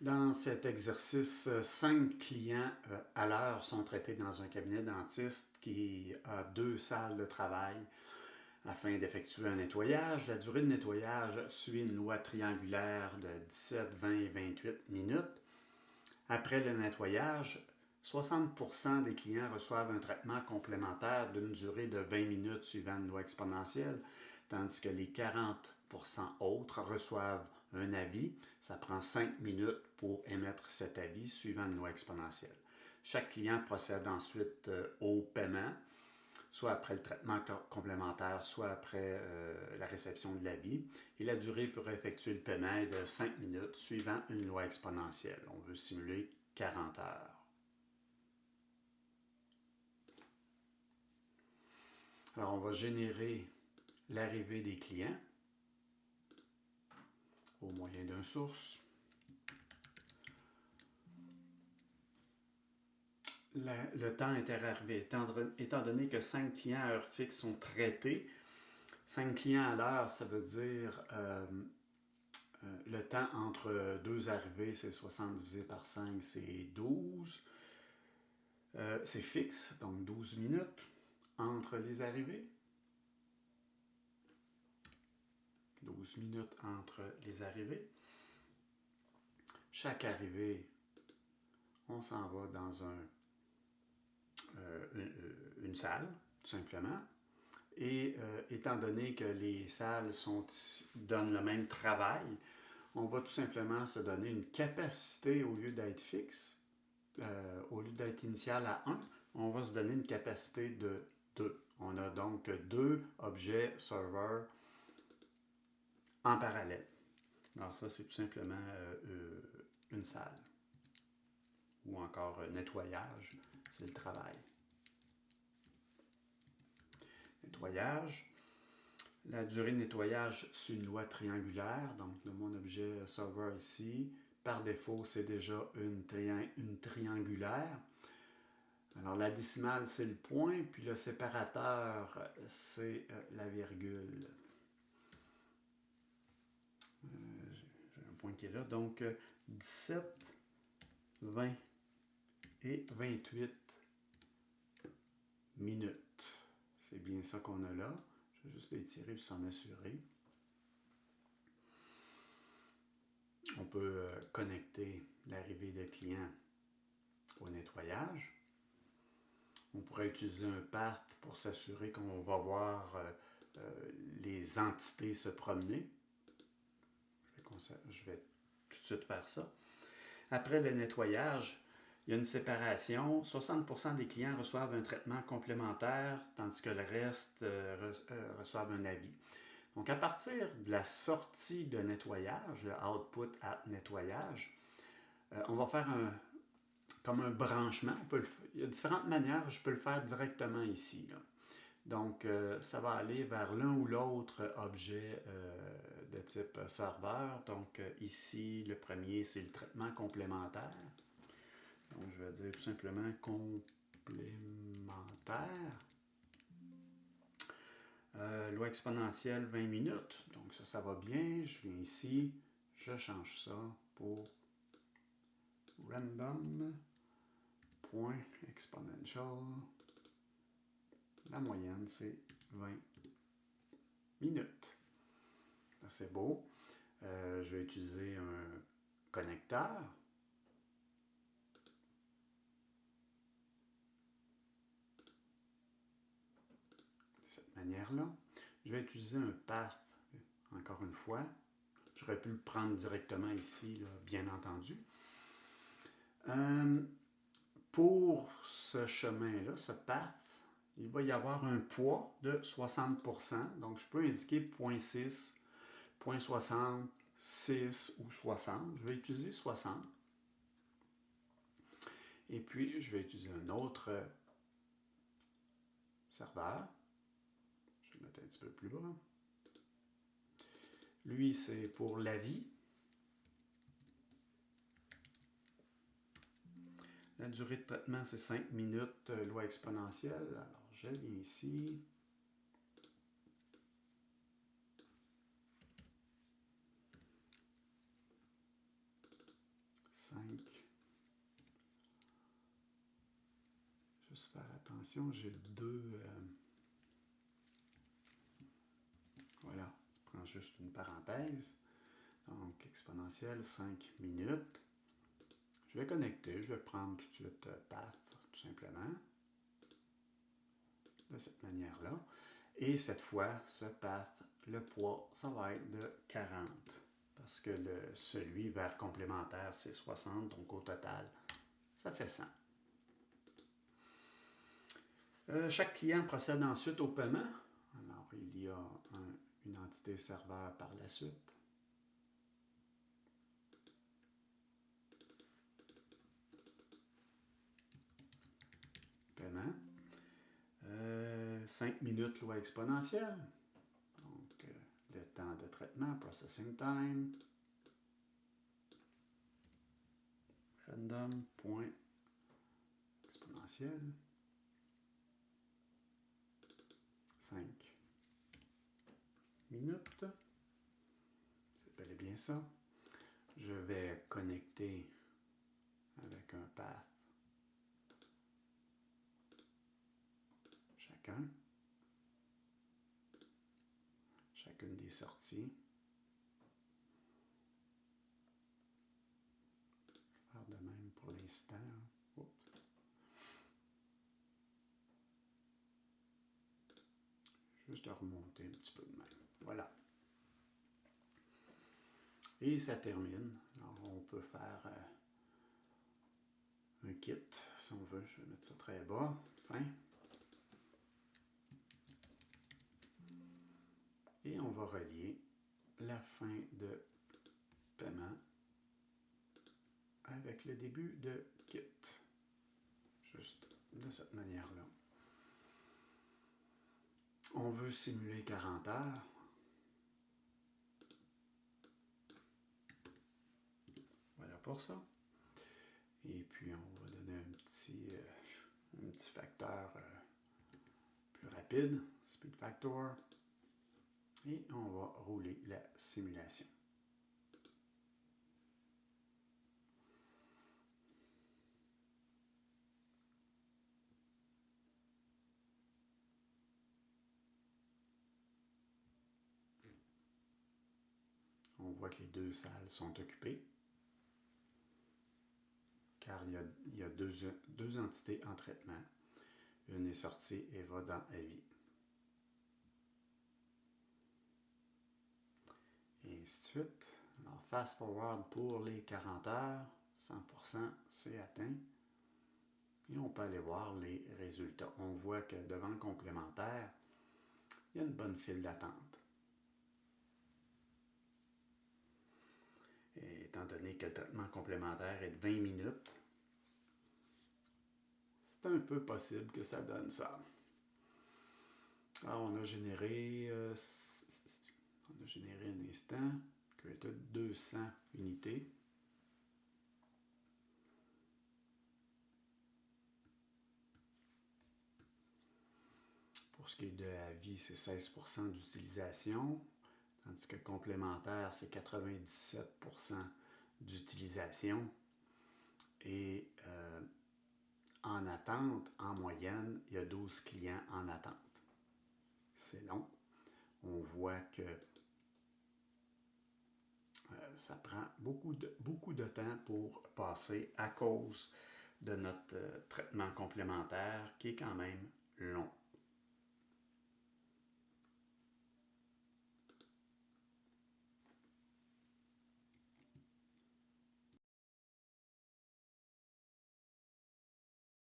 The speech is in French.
Dans cet exercice, 5 clients à l'heure sont traités dans un cabinet dentiste qui a 2 salles de travail afin d'effectuer un nettoyage. La durée de nettoyage suit une loi triangulaire de 17, 20 et 28 minutes. Après le nettoyage, 60% des clients reçoivent un traitement complémentaire d'une durée de 20 minutes suivant une loi exponentielle, tandis que les 40% autres reçoivent un avis. Ça prend 5 minutes pour émettre cet avis suivant une loi exponentielle. Chaque client procède ensuite au paiement, soit après le traitement complémentaire, soit après la réception de l'avis. Et la durée pour effectuer le paiement est de 5 minutes suivant une loi exponentielle. On veut simuler 40 heures. Alors, on va générer l'arrivée des clients au moyen d'une source. Le temps interarrivé, étant donné que 5 clients à heure fixe sont traités, 5 clients à l'heure, ça veut dire le temps entre 2 arrivées, c'est 60 divisé par 5, c'est 12. C'est fixe, donc 12 minutes entre les arrivées. 12 minutes entre les arrivées. Chaque arrivée, on s'en va dans une salle, tout simplement. Et étant donné que les salles donnent le même travail, on va tout simplement se donner une capacité au lieu d'être fixe. Au lieu d'être initial à 1, on va se donner une capacité de 2. On a donc 2 objets serveurs en parallèle. Alors ça, c'est tout simplement une salle. Ou encore nettoyage, c'est le travail. Nettoyage. La durée de nettoyage, c'est une loi triangulaire. Donc, mon objet serveur ici, par défaut, c'est déjà une triangulaire. Alors, la décimale, c'est le point, puis le séparateur, c'est la virgule. J'ai un point qui est là. Donc, 17, 20 et 28 minutes. C'est bien ça qu'on a là. Je vais juste l'étirer pour s'en assurer. On peut connecter l'arrivée de clients au nettoyage. On pourrait utiliser un path pour s'assurer qu'on va voir les entités se promener. Je vais tout de suite faire ça. Après le nettoyage, il y a une séparation. 60% des clients reçoivent un traitement complémentaire, tandis que le reste reçoivent un avis. Donc, à partir de la sortie de nettoyage, le output at nettoyage, on va faire comme un branchement. Il y a différentes manières, je peux le faire directement ici. Là. Donc, ça va aller vers l'un ou l'autre objet de type serveur. Donc, ici, le premier, c'est le traitement complémentaire. Donc, je vais dire tout simplement complémentaire. Loi exponentielle, 20 minutes. Donc, ça va bien. Je viens ici, je change ça pour random.exponential. La moyenne, c'est 20 minutes. C'est beau. Je vais utiliser un connecteur. De cette manière-là. Je vais utiliser un path, encore une fois. J'aurais pu le prendre directement ici, là, bien entendu. Pour ce chemin-là, ce path, il va y avoir un poids de 60%. Donc, je peux indiquer 0.6, 0.60, 6 ou 60. Je vais utiliser 60. Et puis, je vais utiliser un autre serveur. Je vais le mettre un petit peu plus bas. Lui, c'est pour l'avis. La durée de traitement, c'est 5 minutes, loi exponentielle. Alors, je viens ici. « juste faire attention, j'ai deux... voilà, je prends juste une parenthèse. Donc, exponentielle, 5 minutes. Je vais connecter, je vais prendre tout de suite path, tout simplement. De cette manière-là. Et cette fois, ce path, le poids, ça va être de 40. Parce que celui vers complémentaire, c'est 60. Donc, au total, ça fait 100. Chaque client procède ensuite au paiement. Alors, il y a une entité serveur par la suite. Paiement. 5 minutes loi exponentielle. Donc, le temps de traitement, processing time. Random, point, exponentielle. 5 minutes. C'est bel et bien ça. Je vais connecter avec un path chacune des sorties. Faire de même pour l'instant. Juste remonter un petit peu de même. Voilà. Et ça termine. Alors, on peut faire un kit, si on veut. Je vais mettre ça très bas. Fin. Et on va relier la fin de paiement avec le début de kit. Juste de cette manière-là. On veut simuler 40 heures. Voilà pour ça. Et puis on va donner un petit facteur plus rapide, speed factor. Et on va rouler la simulation. On voit que les deux salles sont occupées, car il y a deux entités en traitement. Une est sortie et va dans avis. Et ainsi de suite. Alors, fast forward pour les 40 heures, 100% c'est atteint. Et on peut aller voir les résultats. On voit que devant le complémentaire, il y a une bonne file d'attente. Et étant donné que le traitement complémentaire est de 20 minutes, c'est un peu possible que ça donne ça. Alors, on a généré un instant, created 200 unités. Pour ce qui est de avis, c'est 16% d'utilisation, tandis que complémentaire, c'est 97% d'utilisation. Et en attente, en moyenne, il y a 12 clients en attente. C'est long. On voit que ça prend beaucoup de temps pour passer à cause de notre traitement complémentaire qui est quand même long.